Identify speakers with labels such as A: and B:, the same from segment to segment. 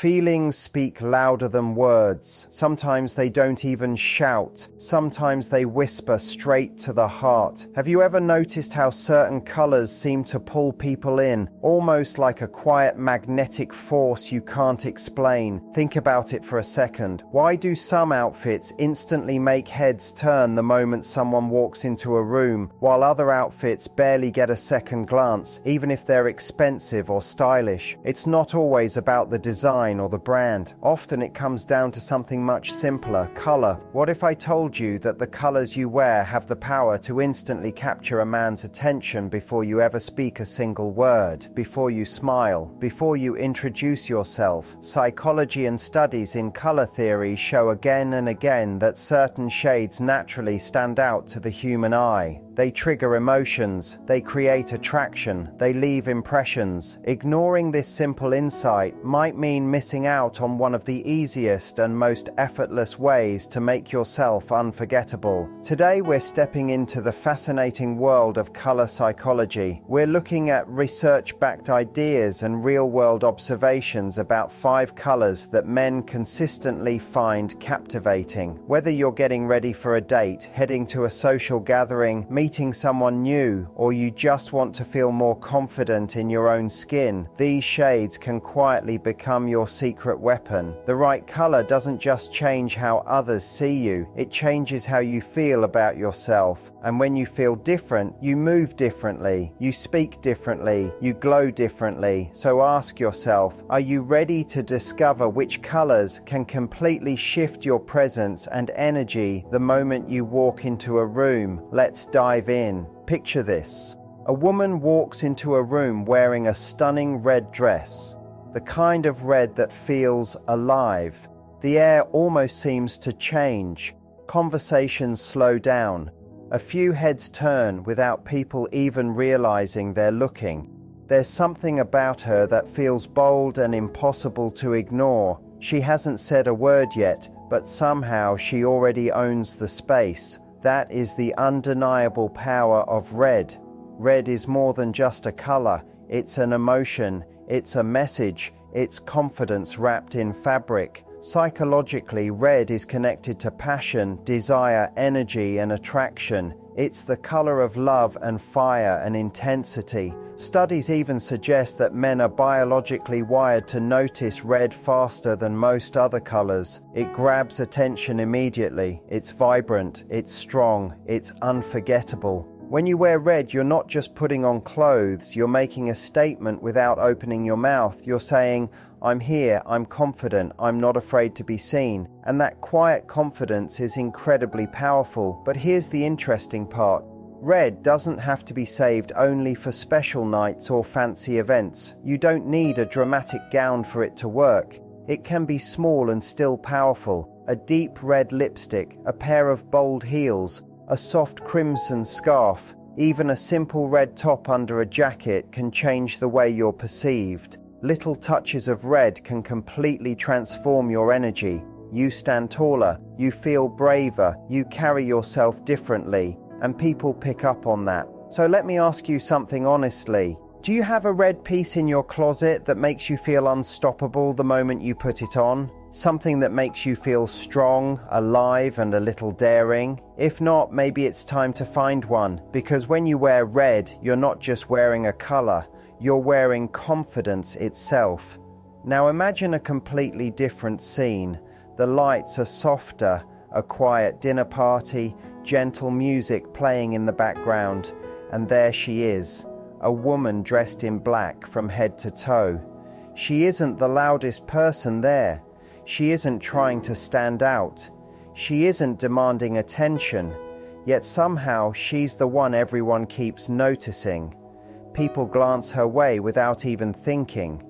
A: Feelings speak louder than words. Sometimes they don't even shout. Sometimes they whisper straight to the heart. Have you ever noticed how certain colors seem to pull people in, almost like a quiet magnetic force you can't explain? Think about it for a second. Why do some outfits instantly make heads turn the moment someone walks into a room, while other outfits barely get a second glance, even if they're expensive or stylish? It's not always about the design or the brand. Often it comes down to something much simpler: color. What if I told you that the colors you wear have the power to instantly capture a man's attention before you ever speak a single word, before you smile, before you introduce yourself? Psychology and studies in color theory show again and again that certain shades naturally stand out to the human eye. They trigger emotions, they create attraction, they leave impressions. Ignoring this simple insight might mean missing out on one of the easiest and most effortless ways to make yourself unforgettable. Today we're stepping into the fascinating world of color psychology. We're looking at research-backed ideas and real-world observations about 5 colors that men consistently find captivating. Whether you're getting ready for a date, heading to a social gathering, meeting someone new, or you just want to feel more confident in your own skin, these shades can quietly become your secret weapon. The right color doesn't just change how others see you, it changes how you feel about yourself. And when you feel different, you move differently, you speak differently, you glow differently. So ask yourself, are you ready to discover which colors can completely shift your presence and energy the moment you walk into a room? Let's dive in. Picture this. A woman walks into a room wearing a stunning red dress. The kind of red that feels alive. The air almost seems to change. Conversations slow down. A few heads turn without people even realizing they're looking. There's something about her that feels bold and impossible to ignore. She hasn't said a word yet, but somehow she already owns the space. That is the undeniable power of red. Red is more than just a color. It's an emotion. It's a message. It's confidence wrapped in fabric. Psychologically, red is connected to passion, desire, energy, and attraction. It's the color of love and fire and intensity. Studies even suggest that men are biologically wired to notice red faster than most other colors. It grabs attention immediately. It's vibrant, it's strong, it's unforgettable. When you wear red, you're not just putting on clothes, you're making a statement without opening your mouth. You're saying, I'm here, I'm confident, I'm not afraid to be seen. And that quiet confidence is incredibly powerful. But here's the interesting part. Red doesn't have to be saved only for special nights or fancy events. You don't need a dramatic gown for it to work. It can be small and still powerful. A deep red lipstick, a pair of bold heels, a soft crimson scarf, even a simple red top under a jacket can change the way you're perceived. Little touches of red can completely transform your energy. You stand taller, you feel braver, you carry yourself differently, and people pick up on that. So let me ask you something honestly. Do you have a red piece in your closet that makes you feel unstoppable the moment you put it on? Something that makes you feel strong, alive, and a little daring? If not, maybe it's time to find one, because when you wear red, you're not just wearing a color, you're wearing confidence itself. Now imagine a completely different scene. The lights are softer, a quiet dinner party, gentle music playing in the background, and there she is, a woman dressed in black from head to toe. She isn't the loudest person there. She isn't trying to stand out. She isn't demanding attention. Yet somehow she's the one everyone keeps noticing. People glance her way without even thinking.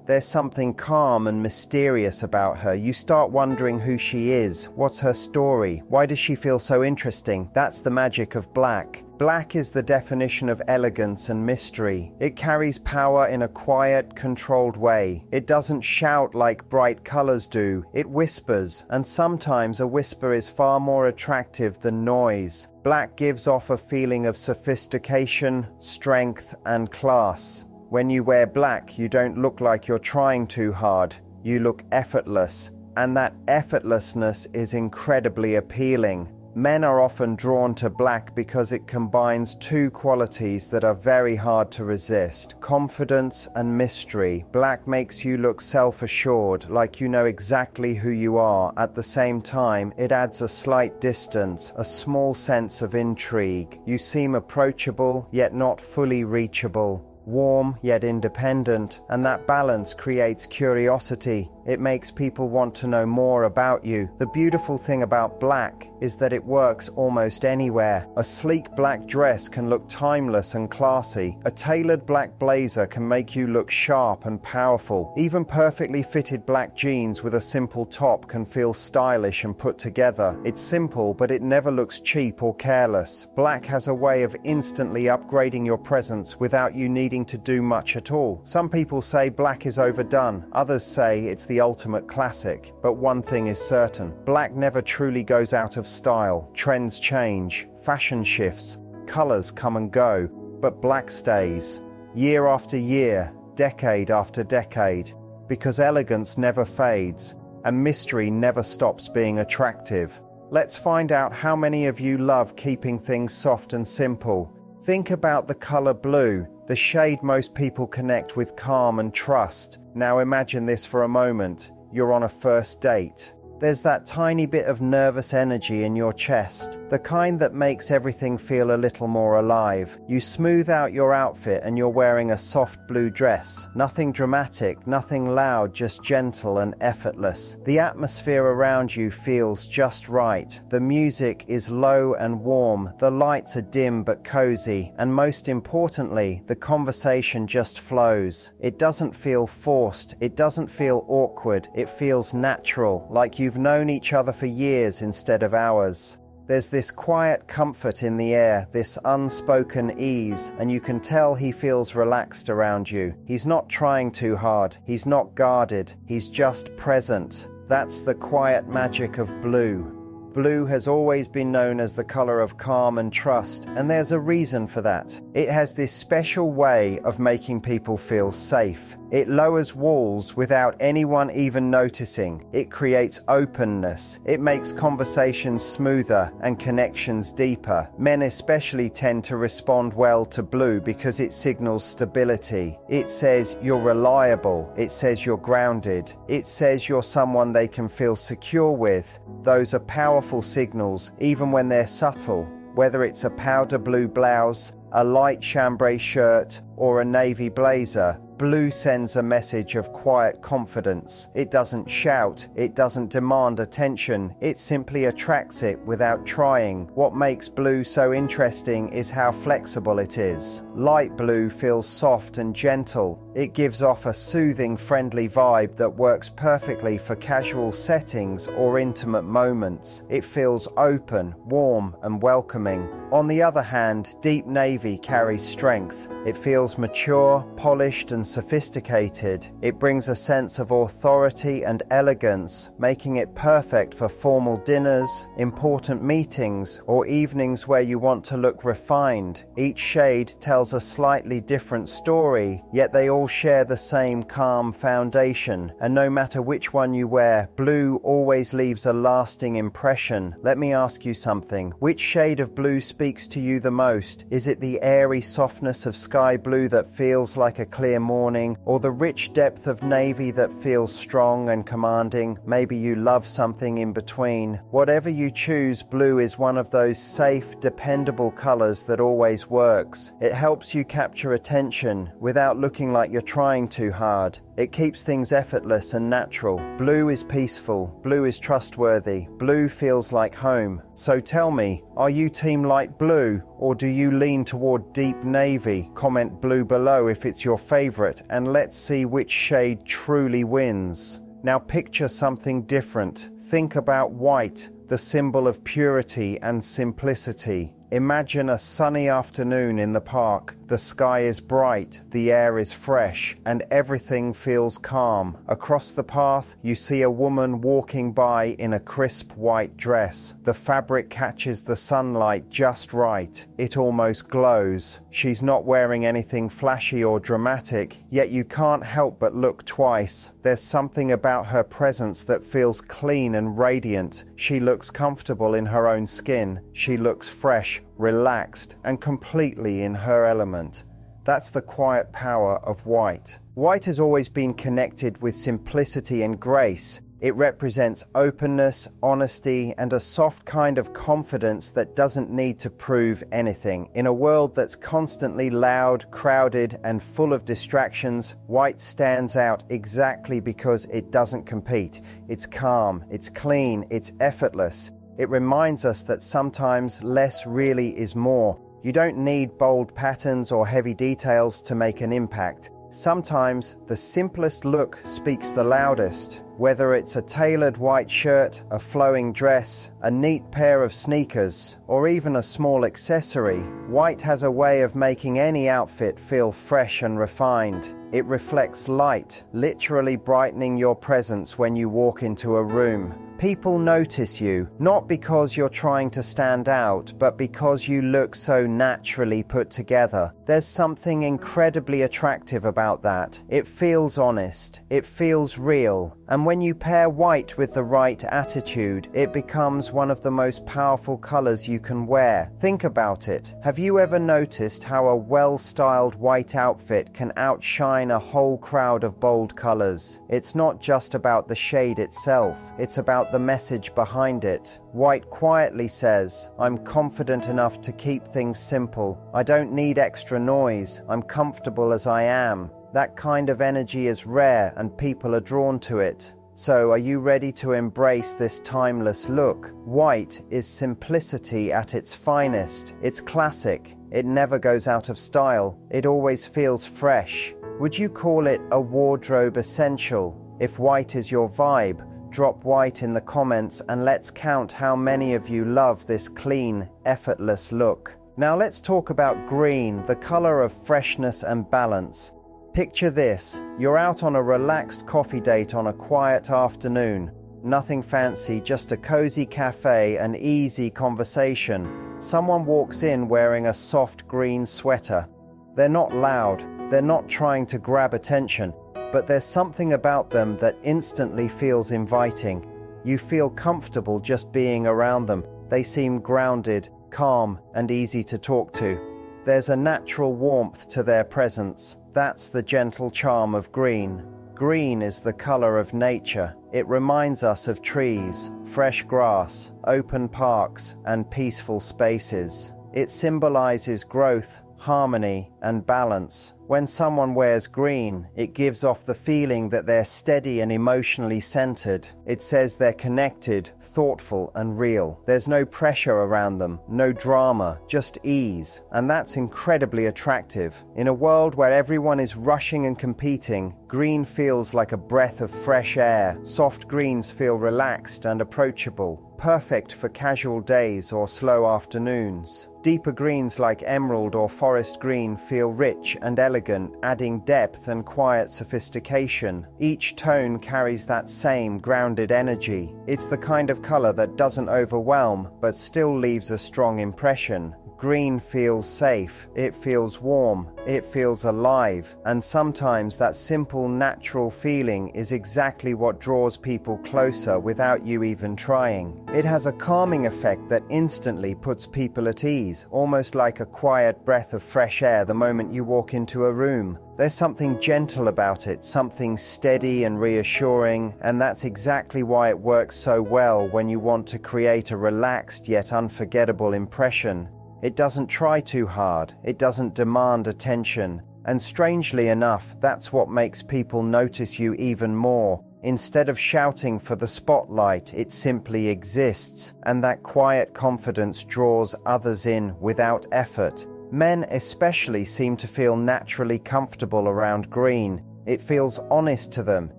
A: There's something calm and mysterious about her. You start wondering who she is. What's her story? Why does she feel so interesting? That's the magic of black. Black is the definition of elegance and mystery. It carries power in a quiet, controlled way. It doesn't shout like bright colors do. It whispers, and sometimes a whisper is far more attractive than noise. Black gives off a feeling of sophistication, strength, and class. When you wear black, you don't look like you're trying too hard. You look effortless, and that effortlessness is incredibly appealing. Men are often drawn to black because it combines two qualities that are very hard to resist: confidence and mystery. Black makes you look self-assured, like you know exactly who you are. At the same time, it adds a slight distance, a small sense of intrigue. You seem approachable, yet not fully reachable. Warm yet independent, and that balance creates curiosity. It makes people want to know more about you. The beautiful thing about black is that it works almost anywhere. A sleek black dress can look timeless and classy. A tailored black blazer can make you look sharp and powerful. Even perfectly fitted black jeans with a simple top can feel stylish and put together. It's simple, but it never looks cheap or careless. Black has a way of instantly upgrading your presence without you needing to do much at all. Some people say black is overdone. Others say it's the ultimate classic. But one thing is certain: black never truly goes out of style. Trends change, fashion shifts, colors come and go, but black stays. Year after year, decade after decade. Because elegance never fades, and mystery never stops being attractive. Let's find out how many of you love keeping things soft and simple. Think about the color blue, the shade most people connect with calm and trust. Now imagine this for a moment. You're on a first date. There's that tiny bit of nervous energy in your chest, the kind that makes everything feel a little more alive. You smooth out your outfit and you're wearing a soft blue dress. Nothing dramatic, nothing loud, just gentle and effortless. The atmosphere around you feels just right. The music is low and warm, the lights are dim but cozy, and most importantly, the conversation just flows. It doesn't feel forced, it doesn't feel awkward, it feels natural, like you've known each other for years instead of hours. There's this quiet comfort in the air, this unspoken ease, and you can tell he feels relaxed around you. He's not trying too hard, he's not guarded, he's just present. That's the quiet magic of blue. Blue has always been known as the color of calm and trust, and there's a reason for that. It has this special way of making people feel safe. It lowers walls without anyone even noticing. It creates openness. It makes conversations smoother and connections deeper. Men especially tend to respond well to blue because it signals stability. It says you're reliable. It says you're grounded. It says you're someone they can feel secure with. Those are powerful signals, even when they're subtle. Whether it's a powder blue blouse, a light chambray shirt, or a navy blazer, blue sends a message of quiet confidence. It doesn't shout, it doesn't demand attention, it simply attracts it without trying. What makes blue so interesting is how flexible it is. Light blue feels soft and gentle. It gives off a soothing, friendly vibe that works perfectly for casual settings or intimate moments. It feels open, warm, and welcoming. On the other hand, deep navy carries strength. It feels mature, polished, and sophisticated. It brings a sense of authority and elegance, making it perfect for formal dinners, important meetings, or evenings where you want to look refined. Each shade tells a slightly different story, yet they all share the same calm foundation, and no matter which one you wear, blue always leaves a lasting impression. Let me ask you something. Which shade of blue speaks to you the most? Is it the airy softness of sky blue that feels like a clear morning, or the rich depth of navy that feels strong and commanding? Maybe you love something in between. Whatever you choose, blue is one of those safe, dependable colors that always works. It helps you capture attention without looking like you're trying too hard. It keeps things effortless and natural. Blue is peaceful. Blue is trustworthy. Blue feels like home. So tell me, are you team light blue, or do you lean toward deep navy? Comment blue below if it's your favorite, and let's see which shade truly wins. Now picture something different. Think about white, the symbol of purity and simplicity. Imagine a sunny afternoon in the park. The sky is bright, the air is fresh, and everything feels calm. Across the path, you see a woman walking by in a crisp white dress. The fabric catches the sunlight just right. It almost glows. She's not wearing anything flashy or dramatic, yet you can't help but look twice. There's something about her presence that feels clean and radiant. She looks comfortable in her own skin. She looks fresh, relaxed, and completely in her element. That's the quiet power of white. White has always been connected with simplicity and grace. It represents openness, honesty, and a soft kind of confidence that doesn't need to prove anything. In a world that's constantly loud, crowded, and full of distractions, white stands out exactly because it doesn't compete. It's calm, it's clean, it's effortless. It reminds us that sometimes less really is more. You don't need bold patterns or heavy details to make an impact. Sometimes the simplest look speaks the loudest. Whether it's a tailored white shirt, a flowing dress, a neat pair of sneakers, or even a small accessory, white has a way of making any outfit feel fresh and refined. It reflects light, literally brightening your presence when you walk into a room. People notice you, not because you're trying to stand out, but because you look so naturally put together. There's something incredibly attractive about that. It feels honest, it feels real, and when you pair white with the right attitude, it becomes one of the most powerful colors you can wear. Think about it. Have you ever noticed how a well-styled white outfit can outshine a whole crowd of bold colors? It's not just about the shade itself, it's about the message behind it. White quietly says, I'm confident enough to keep things simple. I don't need extra noise. I'm comfortable as I am. That kind of energy is rare and people are drawn to it. So, are you ready to embrace this timeless look? White is simplicity at its finest. It's classic. It never goes out of style. It always feels fresh. Would you call it a wardrobe essential? If white is your vibe, drop white in the comments and let's count how many of you love this clean, effortless look. Now let's talk about green, the color of freshness and balance. Picture this, you're out on a relaxed coffee date on a quiet afternoon. Nothing fancy, just a cozy cafe and easy conversation. Someone walks in wearing a soft green sweater. They're not loud, they're not trying to grab attention, but there's something about them that instantly feels inviting. You feel comfortable just being around them. They seem grounded, calm, and easy to talk to. There's a natural warmth to their presence. That's the gentle charm of green. Green is the color of nature. It reminds us of trees, fresh grass, open parks, and peaceful spaces. It symbolizes growth, harmony, and balance. When someone wears green, it gives off the feeling that they're steady and emotionally centered. It says they're connected, thoughtful, and real. There's no pressure around them, no drama, just ease. And that's incredibly attractive. In a world where everyone is rushing and competing, green feels like a breath of fresh air. Soft greens feel relaxed and approachable, perfect for casual days or slow afternoons. Deeper greens like emerald or forest green feel rich and elegant, adding depth and quiet sophistication. Each tone carries that same grounded energy. It's the kind of color that doesn't overwhelm, but still leaves a strong impression. Green feels safe, it feels warm, it feels alive, and sometimes that simple, natural feeling is exactly what draws people closer without you even trying. It has a calming effect that instantly puts people at ease, almost like a quiet breath of fresh air the moment you walk into a room. There's something gentle about it, something steady and reassuring, and that's exactly why it works so well when you want to create a relaxed yet unforgettable impression. It doesn't try too hard, it doesn't demand attention, and strangely enough, that's what makes people notice you even more. Instead of shouting for the spotlight, it simply exists, and that quiet confidence draws others in without effort. Men especially seem to feel naturally comfortable around green. It feels honest to them.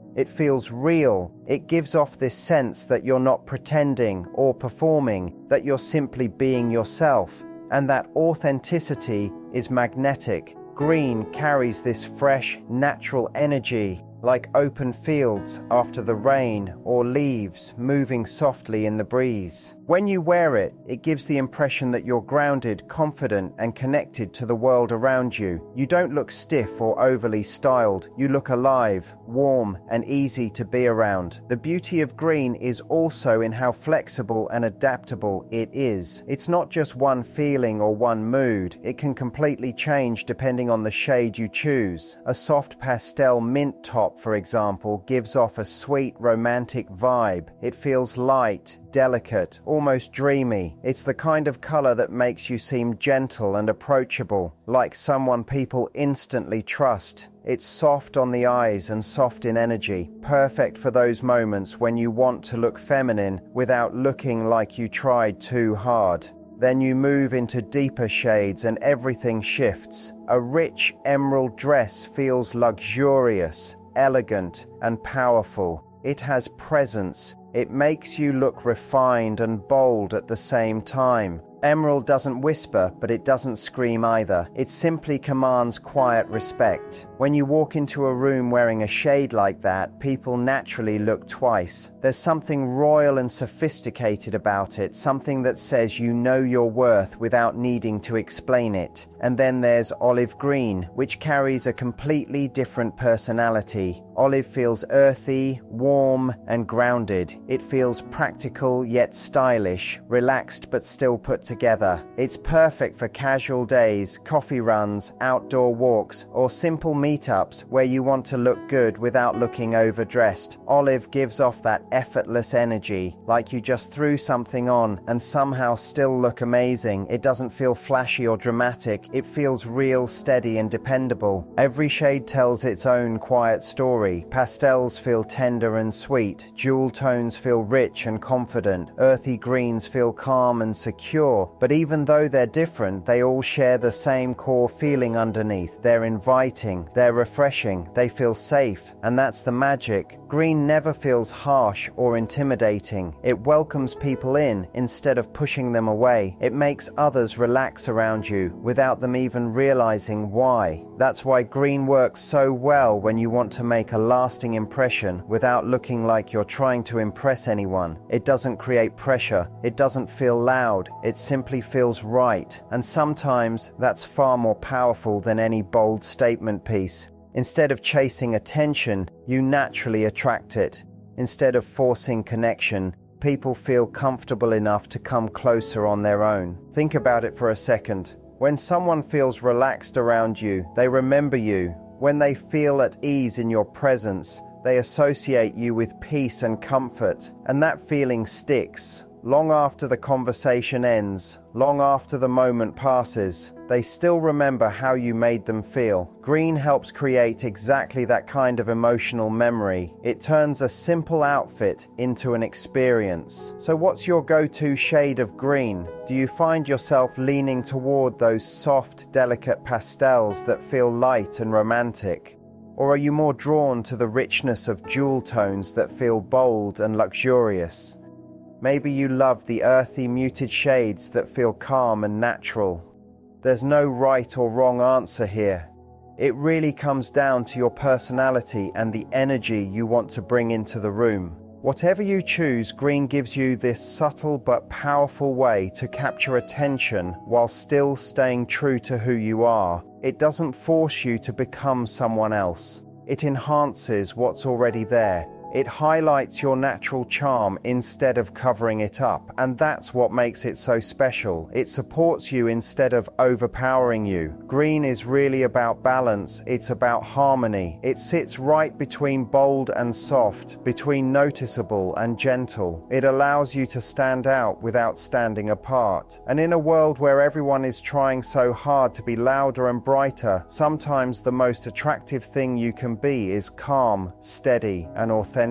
A: It feels real. It gives off this sense that you're not pretending or performing, that you're simply being yourself. And that authenticity is magnetic. green carries this fresh, natural energy, like open fields after the rain or leaves moving softly in the breeze. When you wear it, it gives the impression that you're grounded, confident, and connected to the world around you. You don't look stiff or overly styled. You look alive, warm, and easy to be around. The beauty of green is also in how flexible and adaptable it is. It's not just one feeling or one mood. It can completely change depending on the shade you choose. A soft pastel mint top, for example, gives off a sweet, romantic vibe. It feels light, delicate, almost dreamy. It's the kind of color that makes you seem gentle and approachable, like someone people instantly trust. It's soft on the eyes and soft in energy, perfect for those moments when you want to look feminine without looking like you tried too hard. Then you move into deeper shades and everything shifts. A rich emerald dress feels luxurious, elegant, and powerful. It has presence. It makes you look refined and bold at the same time. Emerald doesn't whisper, but it doesn't scream either. It simply commands quiet respect. When you walk into a room wearing a shade like that, people naturally look twice. There's something royal and sophisticated about it, something that says you know your worth without needing to explain it. And then there's olive green, which carries a completely different personality. Olive feels earthy, warm, and grounded. It feels practical yet stylish, relaxed but still put together. It's perfect for casual days, coffee runs, outdoor walks, or simple meetups where you want to look good without looking overdressed. Olive gives off that effortless energy, like you just threw something on and somehow still look amazing. It doesn't feel flashy or dramatic. It feels real, steady, and dependable. Every shade tells its own quiet story. Pastels feel tender and sweet. Jewel tones feel rich and confident. Earthy greens feel calm and secure. But even though they're different, they all share the same core feeling underneath. They're inviting, they're refreshing, they feel safe. And that's the magic. Green never feels harsh or intimidating. It welcomes people in instead of pushing them away. It makes others relax around you without them even realizing why. That's why green works so well when you want to make a lasting impression without looking like you're trying to impress anyone. It doesn't create pressure. It doesn't feel loud. It simply feels right. And sometimes that's far more powerful than any bold statement piece. Instead of chasing attention, you naturally attract it. Instead of forcing connection, people feel comfortable enough to come closer on their own. Think about it for a second. When someone feels relaxed around you, they remember you. When they feel at ease in your presence, they associate you with peace and comfort. And that feeling sticks. Long after the conversation ends, long after the moment passes, they still remember how you made them feel. Green helps create exactly that kind of emotional memory. It turns a simple outfit into an experience. So what's your go-to shade of green? Do you find yourself leaning toward those soft, delicate pastels that feel light and romantic? Or are you more drawn to the richness of jewel tones that feel bold and luxurious? Maybe you love the earthy, muted shades that feel calm and natural. There's no right or wrong answer here. It really comes down to your personality and the energy you want to bring into the room. Whatever you choose, green gives you this subtle but powerful way to capture attention while still staying true to who you are. It doesn't force you to become someone else. It enhances what's already there. It highlights your natural charm instead of covering it up, and that's what makes it so special. It supports you instead of overpowering you. Green is really about balance. It's about harmony. It sits right between bold and soft, between noticeable and gentle. It allows you to stand out without standing apart. And in a world where everyone is trying so hard to be louder and brighter, sometimes the most attractive thing you can be is calm, steady, and authentic.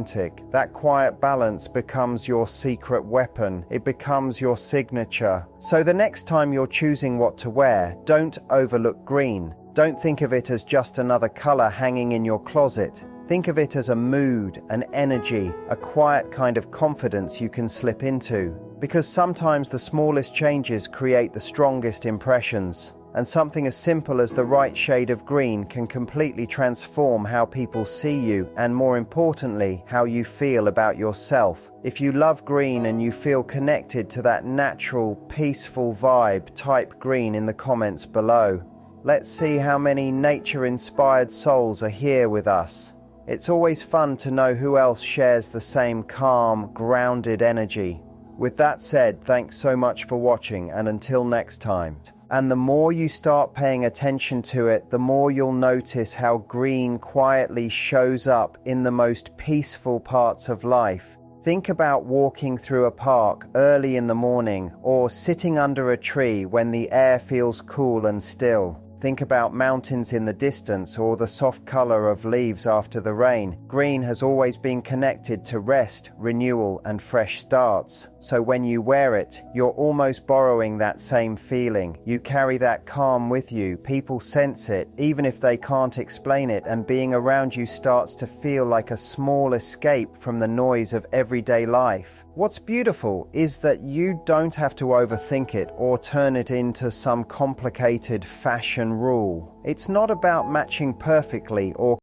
A: That quiet balance becomes your secret weapon. It becomes your signature. So the next time you're choosing what to wear, don't overlook green. Don't think of it as just another color hanging in your closet. Think of it as a mood, an energy, a quiet kind of confidence you can slip into. Because sometimes the smallest changes create the strongest impressions. And something as simple as the right shade of green can completely transform how people see you and, more importantly, how you feel about yourself. If you love green and you feel connected to that natural, peaceful vibe, type green in the comments below. Let's see how many nature-inspired souls are here with us. It's always fun to know who else shares the same calm, grounded energy. With that said, thanks so much for watching, and until next time. And the more you start paying attention to it, the more you'll notice how green quietly shows up in the most peaceful parts of life. Think about walking through a park early in the morning, or sitting under a tree when the air feels cool and still. Think about mountains in the distance or the soft color of leaves after the rain. Green has always been connected to rest, renewal, and fresh starts. So when you wear it, you're almost borrowing that same feeling. You carry that calm with you. People sense it, even if they can't explain it, and being around you starts to feel like a small escape from the noise of everyday life. What's beautiful is that you don't have to overthink it or turn it into some complicated fashion rule. It's not about matching perfectly or